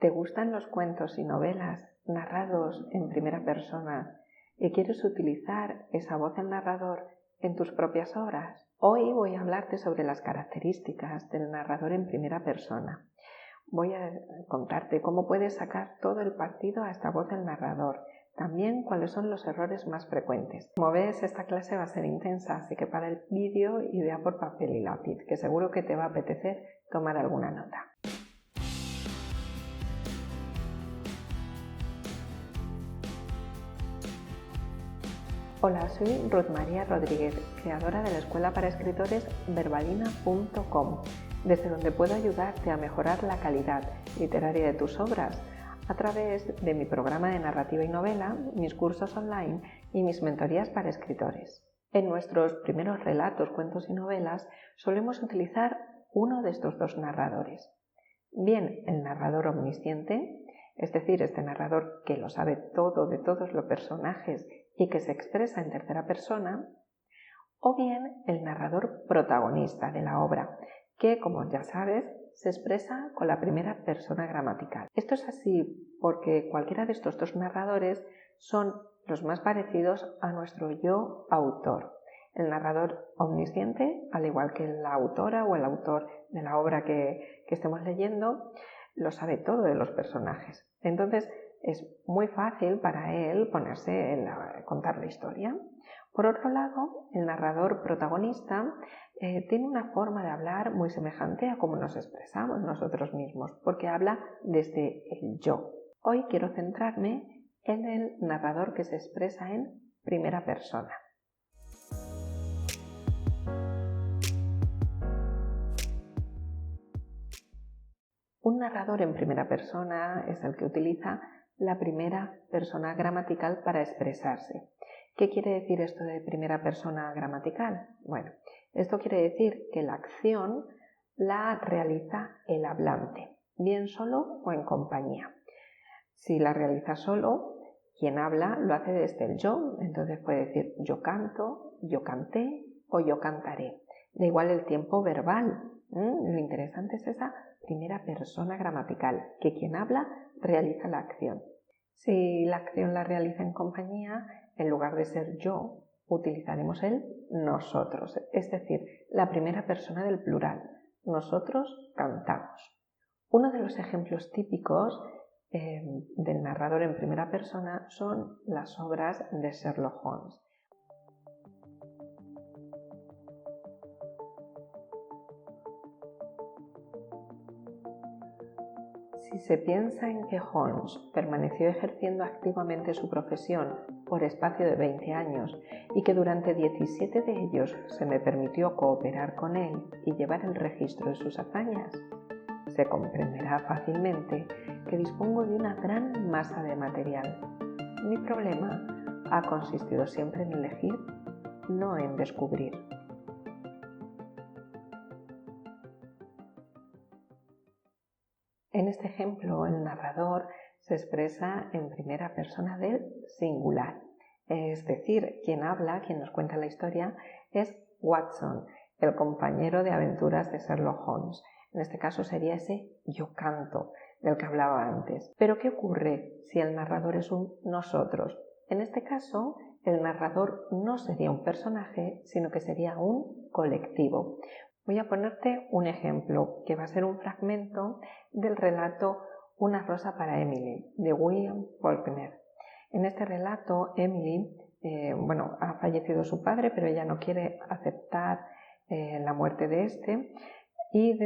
¿Te gustan los cuentos y novelas narrados en primera persona y quieres utilizar esa voz del narrador en tus propias obras? Hoy voy a hablarte sobre las características del narrador en primera persona. Voy a contarte cómo puedes sacar todo el partido a esta voz del narrador. También cuáles son los errores más frecuentes. Como ves, esta clase va a ser intensa, así que para el vídeo idea por papel y lápiz, que seguro que te va a apetecer tomar alguna nota. Hola, soy Ruth María Rodríguez, creadora de la escuela para escritores verbalina.com, desde donde puedo ayudarte a mejorar la calidad literaria de tus obras a través de mi programa de narrativa y novela, mis cursos online y mis mentorías para escritores. En nuestros primeros relatos, cuentos y novelas solemos utilizar uno de estos dos narradores. Bien el narrador omnisciente, es decir, este narrador que lo sabe todo de todos los personajes y que se expresa en tercera persona, o bien el narrador protagonista de la obra, que, como ya sabes, se expresa con la primera persona gramatical. Esto es así porque cualquiera de estos dos narradores son los más parecidos a nuestro yo autor. El narrador omnisciente, al igual que la autora o el autor de la obra que estemos leyendo, lo sabe todo de los personajes. Entonces es muy fácil para él ponerse a contar la historia. Por otro lado, el narrador protagonista tiene una forma de hablar muy semejante a cómo nos expresamos nosotros mismos, porque habla desde el yo. Hoy quiero centrarme en el narrador que se expresa en primera persona. Un narrador en primera persona es el que utiliza la primera persona gramatical para expresarse. ¿Qué quiere decir esto de primera persona gramatical? Bueno, esto quiere decir que la acción la realiza el hablante, bien solo o en compañía. Si la realiza solo, quien habla lo hace desde el yo, entonces puede decir yo canto, yo canté o yo cantaré. Da igual el tiempo verbal. Lo interesante es esa primera persona gramatical, que quien habla realiza la acción. Si la acción la realiza en compañía, en lugar de ser yo, utilizaremos el nosotros, es decir, la primera persona del plural. Nosotros cantamos. Uno de los ejemplos típicos del narrador en primera persona son las obras de Sherlock Holmes. Si se piensa en que Holmes permaneció ejerciendo activamente su profesión por espacio de 20 años y que durante 17 de ellos se me permitió cooperar con él y llevar el registro de sus hazañas, se comprenderá fácilmente que dispongo de una gran masa de material. Mi problema ha consistido siempre en elegir, no en descubrir. En este ejemplo, el narrador se expresa en primera persona del singular, es decir, quien habla, quien nos cuenta la historia, es Watson, el compañero de aventuras de Sherlock Holmes. En este caso sería ese yo canto del que hablaba antes. Pero ¿qué ocurre si el narrador es un nosotros? En este caso, el narrador no sería un personaje, sino que sería un colectivo. Voy a ponerte un ejemplo, que va a ser un fragmento del relato Una rosa para Emily, de William Faulkner. En este relato, Emily, ha fallecido su padre, pero ella no quiere aceptar la muerte de este y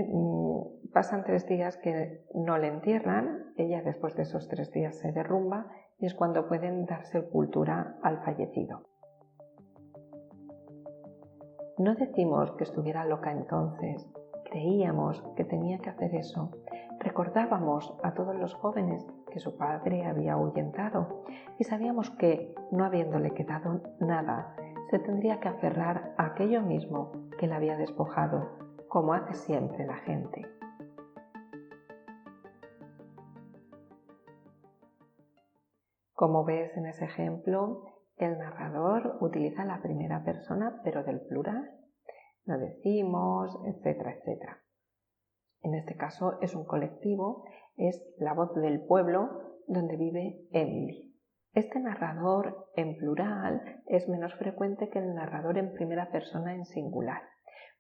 pasan 3 días que no le entierran. Ella después de esos 3 días se derrumba y es cuando pueden dar sepultura al fallecido. No decimos que estuviera loca entonces, creíamos que tenía que hacer eso. Recordábamos a todos los jóvenes que su padre había ahuyentado y sabíamos que, no habiéndole quedado nada, se tendría que aferrar a aquello mismo que le había despojado, como hace siempre la gente. Como ves en ese ejemplo, el narrador utiliza la primera persona, pero del plural. Lo decimos, etcétera, etcétera. En este caso es un colectivo es la voz del pueblo donde vive Emily. Este narrador en plural es menos frecuente que el narrador en primera persona en singular.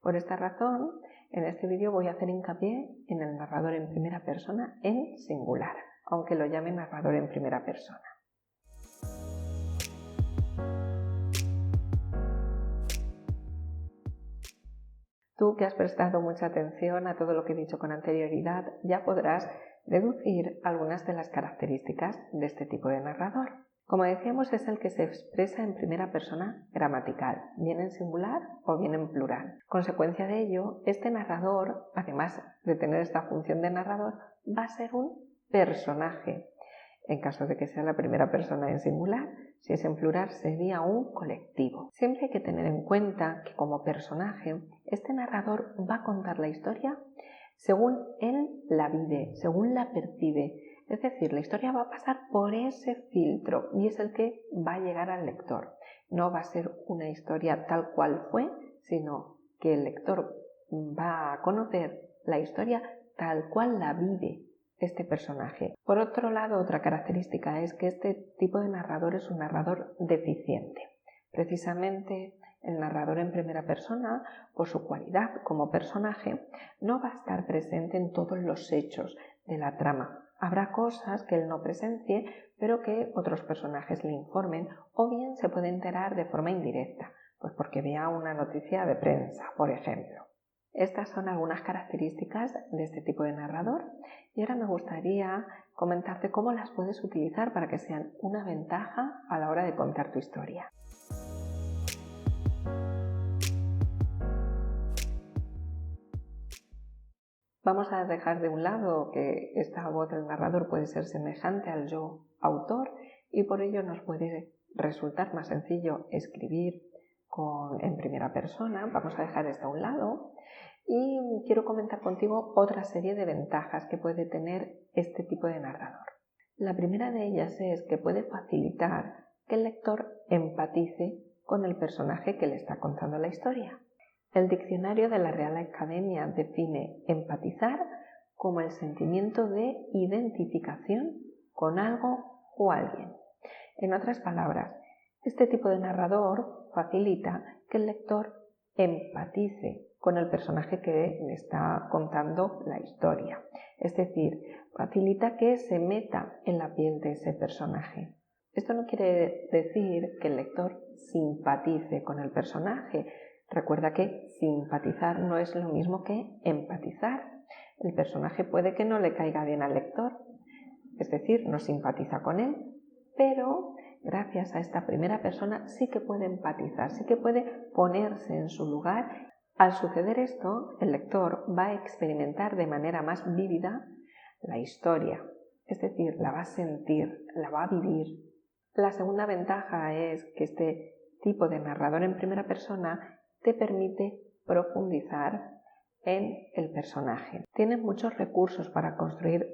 Por esta razón, en este vídeo voy a hacer hincapié en el narrador en primera persona en singular, aunque lo llame narrador en primera persona. Tú que has prestado mucha atención a todo lo que he dicho con anterioridad, ya podrás deducir algunas de las características de este tipo de narrador. Como decíamos, es el que se expresa en primera persona gramatical, bien en singular o bien en plural. Consecuencia de ello, este narrador, además de tener esta función de narrador, va a ser un personaje. En caso de que sea la primera persona en singular, si es en plural sería un colectivo. Siempre hay que tener en cuenta que como personaje, este narrador va a contar la historia según él la vive, según la percibe. Es decir, la historia va a pasar por ese filtro y es el que va a llegar al lector. No va a ser una historia tal cual fue, sino que el lector va a conocer la historia tal cual la vive este personaje. Por otro lado, otra característica es que este tipo de narrador es un narrador deficiente. Precisamente el narrador en primera persona, por su cualidad como personaje, no va a estar presente en todos los hechos de la trama. Habrá cosas que él no presencie, pero que otros personajes le informen, o bien se puede enterar de forma indirecta, pues porque vea una noticia de prensa, por ejemplo. Estas son algunas características de este tipo de narrador y ahora me gustaría comentarte cómo las puedes utilizar para que sean una ventaja a la hora de contar tu historia. Vamos a dejar de un lado que esta voz del narrador puede ser semejante al yo autor y por ello nos puede resultar más sencillo escribir en primera persona. Vamos a dejar esto a un lado y quiero comentar contigo otra serie de ventajas que puede tener este tipo de narrador. La primera de ellas es que puede facilitar que el lector empatice con el personaje que le está contando la historia. El diccionario de la Real Academia define empatizar como el sentimiento de identificación con algo o alguien. En otras palabras, este tipo de narrador facilita que el lector empatice con el personaje que le está contando la historia. Es decir, facilita que se meta en la piel de ese personaje. Esto no quiere decir que el lector simpatice con el personaje. Recuerda que simpatizar no es lo mismo que empatizar. El personaje puede que no le caiga bien al lector, es decir, no simpatiza con él, pero gracias a esta primera persona sí que puede empatizar, sí que puede ponerse en su lugar. Al suceder esto, el lector va a experimentar de manera más vívida la historia, es decir, la va a sentir, la va a vivir. La segunda ventaja es que este tipo de narrador en primera persona te permite profundizar en el personaje. Tienes muchos recursos para construir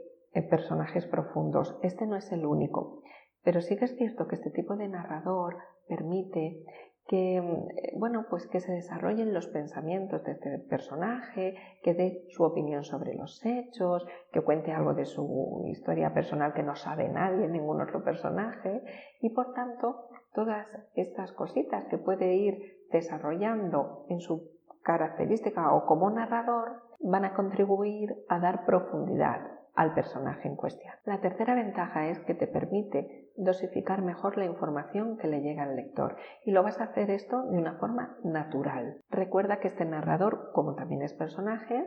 personajes profundos. Este no es el único, pero sí que es cierto que este tipo de narrador permite que, que se desarrollen los pensamientos de este personaje, que dé su opinión sobre los hechos, que cuente algo de su historia personal que no sabe nadie, ningún otro personaje, y por tanto todas estas cositas que puede ir desarrollando en su característica o como narrador van a contribuir a dar profundidad al personaje en cuestión. La tercera ventaja es que te permite dosificar mejor la información que le llega al lector y lo vas a hacer esto de una forma natural. Recuerda que este narrador, como también es personaje,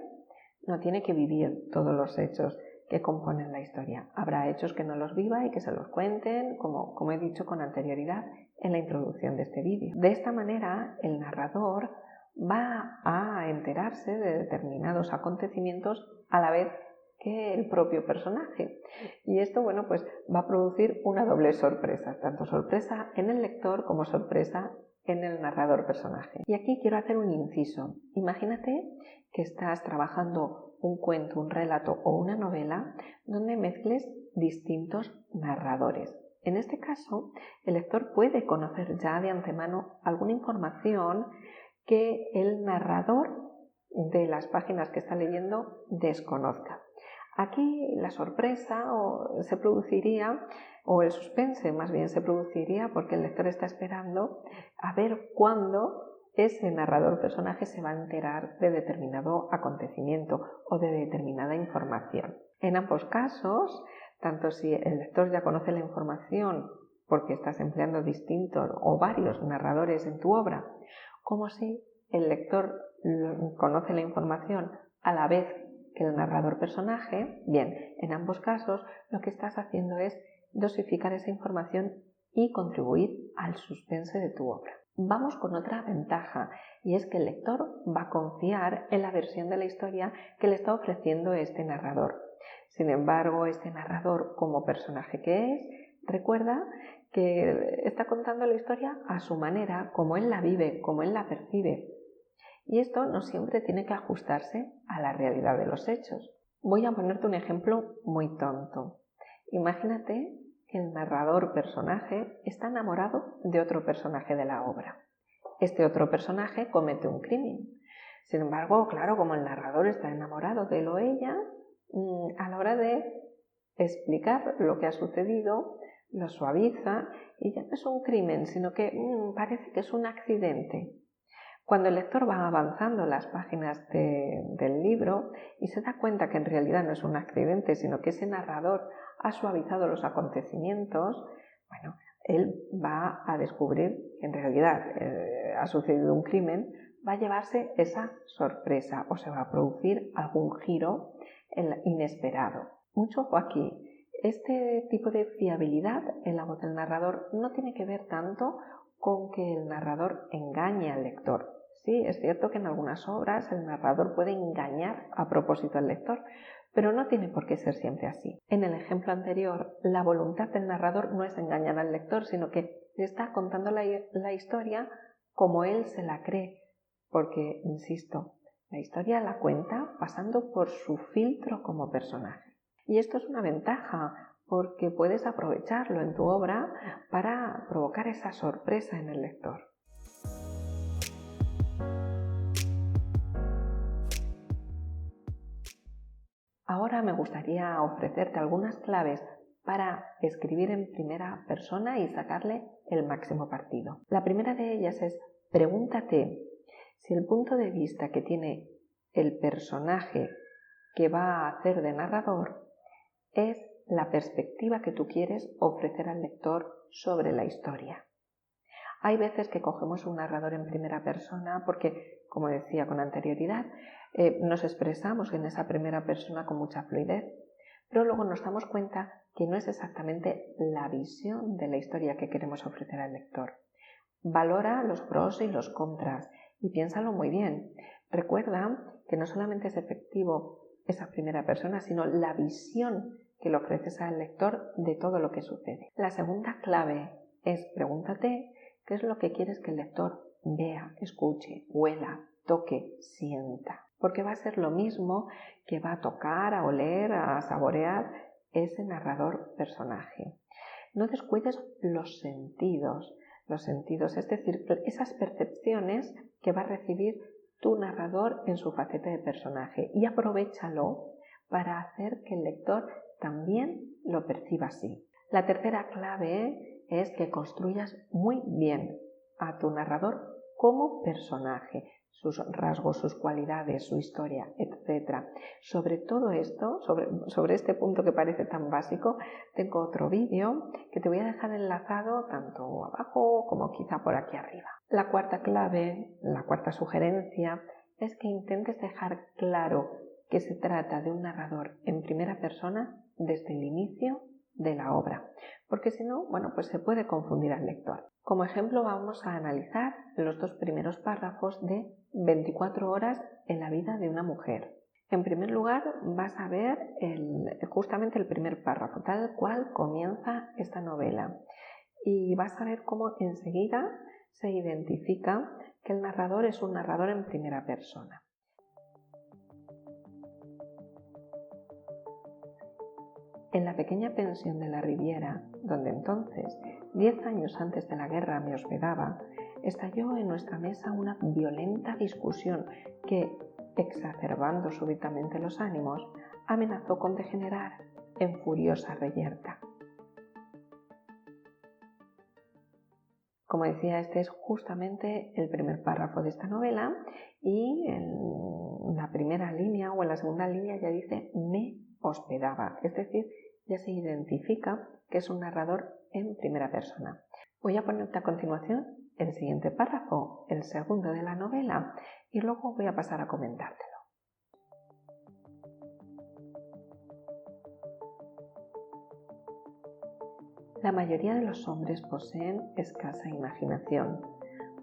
no tiene que vivir todos los hechos que componen la historia. Habrá hechos que no los viva y que se los cuenten, como he dicho con anterioridad en la introducción de este vídeo. De esta manera, el narrador va a enterarse de determinados acontecimientos a la vez que el propio personaje. Y esto, va a producir una doble sorpresa, tanto sorpresa en el lector como sorpresa en el narrador personaje. Y aquí quiero hacer un inciso. Imagínate que estás trabajando un cuento, un relato o una novela donde mezcles distintos narradores. En este caso, el lector puede conocer ya de antemano alguna información que el narrador de las páginas que está leyendo desconozca. Aquí la sorpresa se produciría, o el suspense más bien se produciría, porque el lector está esperando a ver cuándo ese narrador personaje se va a enterar de determinado acontecimiento o de determinada información. En ambos casos, tanto si el lector ya conoce la información porque estás empleando distintos o varios narradores en tu obra, como si el lector conoce la información a la vez que el narrador personaje, bien, en ambos casos lo que estás haciendo es dosificar esa información y contribuir al suspense de tu obra. Vamos con otra ventaja, y es que el lector va a confiar en la versión de la historia que le está ofreciendo este narrador. Sin embargo, este narrador, como personaje que es, recuerda que está contando la historia a su manera, como él la vive, como él la percibe. Y esto no siempre tiene que ajustarse a la realidad de los hechos. Voy a ponerte un ejemplo muy tonto. Imagínate que el narrador personaje está enamorado de otro personaje de la obra. Este otro personaje comete un crimen. Sin embargo, claro, como el narrador está enamorado de él o ella, a la hora de explicar lo que ha sucedido, lo suaviza y ya no es un crimen, sino que parece que es un accidente. Cuando el lector va avanzando las páginas del libro y se da cuenta que en realidad no es un accidente, sino que ese narrador ha suavizado los acontecimientos, bueno, él va a descubrir que en realidad ha sucedido un crimen, va a llevarse esa sorpresa o se va a producir algún giro inesperado. Mucho ojo aquí, este tipo de fiabilidad en la voz del narrador no tiene que ver tanto con que el narrador engañe al lector. Sí, es cierto que en algunas obras el narrador puede engañar a propósito al lector, pero no tiene por qué ser siempre así. En el ejemplo anterior, la voluntad del narrador no es engañar al lector, sino que le está contando la historia como él se la cree, porque, insisto, la historia la cuenta pasando por su filtro como personaje. Y esto es una ventaja, porque puedes aprovecharlo en tu obra para provocar esa sorpresa en el lector. Ahora me gustaría ofrecerte algunas claves para escribir en primera persona y sacarle el máximo partido. La primera de ellas es: pregúntate si el punto de vista que tiene el personaje que va a hacer de narrador es la perspectiva que tú quieres ofrecer al lector sobre la historia. Hay veces que cogemos un narrador en primera persona porque, como decía con anterioridad, nos expresamos en esa primera persona con mucha fluidez, pero luego nos damos cuenta que no es exactamente la visión de la historia que queremos ofrecer al lector. Valora los pros y los contras y piénsalo muy bien. Recuerda que no solamente es efectivo esa primera persona, sino la visión que le ofreces al lector de todo lo que sucede. La segunda clave es: pregúntate qué es lo que quieres que el lector vea, escuche, huela, toque, sienta. Porque va a ser lo mismo que va a tocar, a oler, a saborear ese narrador personaje. No descuides los sentidos, es decir, esas percepciones que va a recibir tu narrador en su faceta de personaje, y aprovéchalo para hacer que el lector también lo perciba así. La tercera clave es que construyas muy bien a tu narrador como personaje, sus rasgos, sus cualidades, su historia, etc. Sobre todo esto, sobre este punto que parece tan básico, tengo otro vídeo que te voy a dejar enlazado tanto abajo como quizá por aquí arriba. La cuarta clave, la cuarta sugerencia, es que intentes dejar claro que se trata de un narrador en primera persona desde el inicio de la obra, porque si no, pues se puede confundir al lector. Como ejemplo, vamos a analizar los dos primeros párrafos de 24 horas en la vida de una mujer. En primer lugar, vas a ver justamente el primer párrafo, tal cual comienza esta novela, y vas a ver cómo enseguida se identifica que el narrador es un narrador en primera persona. En la pequeña pensión de la Riviera, donde entonces, 10 años antes de la guerra, me hospedaba, estalló en nuestra mesa una violenta discusión que, exacerbando súbitamente los ánimos, amenazó con degenerar en furiosa reyerta. Como decía, este es justamente el primer párrafo de esta novela y en la primera línea o en la segunda línea ya dice me hospedaba, es decir, ya se identifica que es un narrador en primera persona. Voy a ponerte a continuación el siguiente párrafo, el segundo de la novela, y luego voy a pasar a comentártelo. La mayoría de los hombres poseen escasa imaginación.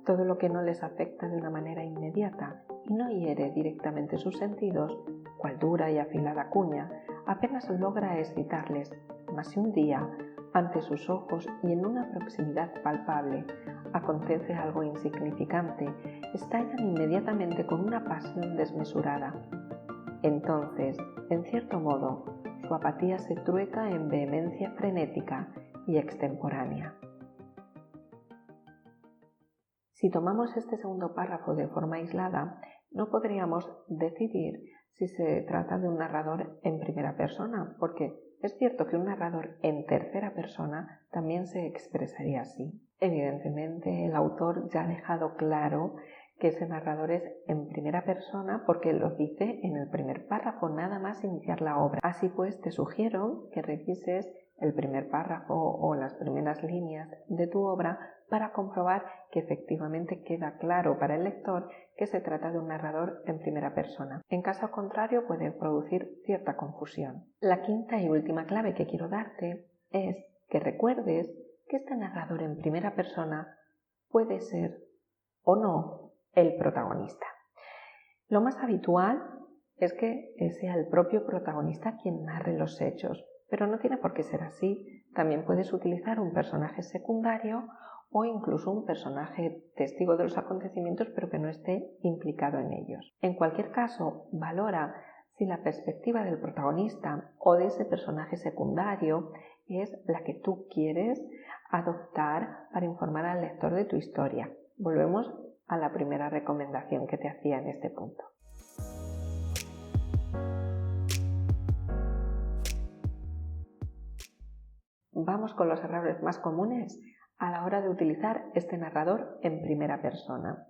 Todo lo que no les afecta de una manera inmediata y no hiere directamente sus sentidos, cual dura y afilada cuña, apenas logra excitarles, mas si un día, ante sus ojos y en una proximidad palpable, acontece algo insignificante, estallan inmediatamente con una pasión desmesurada. Entonces, en cierto modo, su apatía se trueca en vehemencia frenética y extemporánea. Si tomamos este segundo párrafo de forma aislada, no podríamos decidir si se trata de un narrador en primera persona, porque es cierto que un narrador en tercera persona también se expresaría así. Evidentemente, el autor ya ha dejado claro que ese narrador es en primera persona porque lo dice en el primer párrafo, nada más iniciar la obra. Así pues, te sugiero que revises el primer párrafo o las primeras líneas de tu obra para comprobar que efectivamente queda claro para el lector que se trata de un narrador en primera persona. En caso contrario, puede producir cierta confusión. La quinta y última clave que quiero darte es que recuerdes que este narrador en primera persona puede ser o no el protagonista. Lo más habitual es que sea el propio protagonista quien narre los hechos, pero no tiene por qué ser así. También puedes utilizar un personaje secundario o incluso un personaje testigo de los acontecimientos pero que no esté implicado en ellos. En cualquier caso, valora si la perspectiva del protagonista o de ese personaje secundario es la que tú quieres adoptar para informar al lector de tu historia. Volvemos a la primera recomendación que te hacía en este punto. Vamos con los errores más comunes a la hora de utilizar este narrador en primera persona.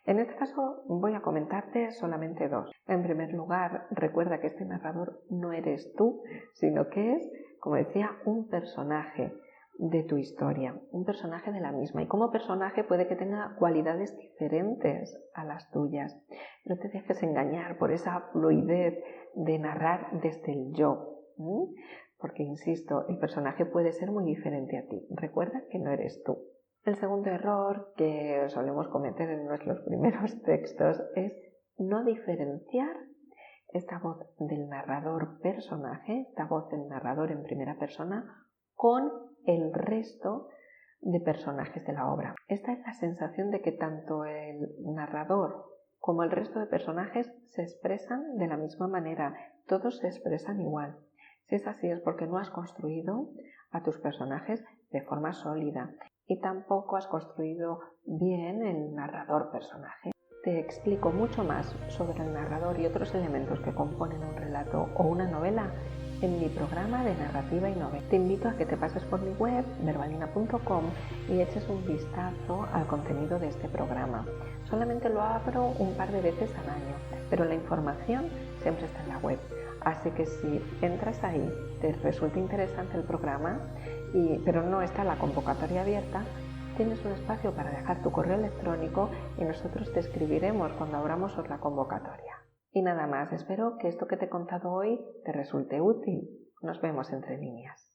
En este caso voy a comentarte solamente dos. En primer lugar, recuerda que este narrador no eres tú, sino que es, como decía, un personaje de tu historia, un personaje de la misma. Y como personaje puede que tenga cualidades diferentes a las tuyas. No te dejes engañar por esa fluidez de narrar desde el yo. Porque, insisto, el personaje puede ser muy diferente a ti. Recuerda que no eres tú. El segundo error que solemos cometer en nuestros primeros textos es no diferenciar esta voz del narrador personaje, esta voz del narrador en primera persona, con el resto de personajes de la obra. Esta es la sensación de que tanto el narrador como el resto de personajes se expresan de la misma manera, todos se expresan igual. Si es así es porque no has construido a tus personajes de forma sólida y tampoco has construido bien el narrador personaje. Te explico mucho más sobre el narrador y otros elementos que componen un relato o una novela en mi programa de narrativa y novela. Te invito a que te pases por mi web, verbalina.com, y eches un vistazo al contenido de este programa. Solamente lo abro un par de veces al año, pero la información siempre está en la web. Así que si entras ahí, te resulta interesante el programa, pero no está la convocatoria abierta, tienes un espacio para dejar tu correo electrónico y nosotros te escribiremos cuando abramos otra convocatoria. Y nada más, espero que esto que te he contado hoy te resulte útil. Nos vemos entre líneas.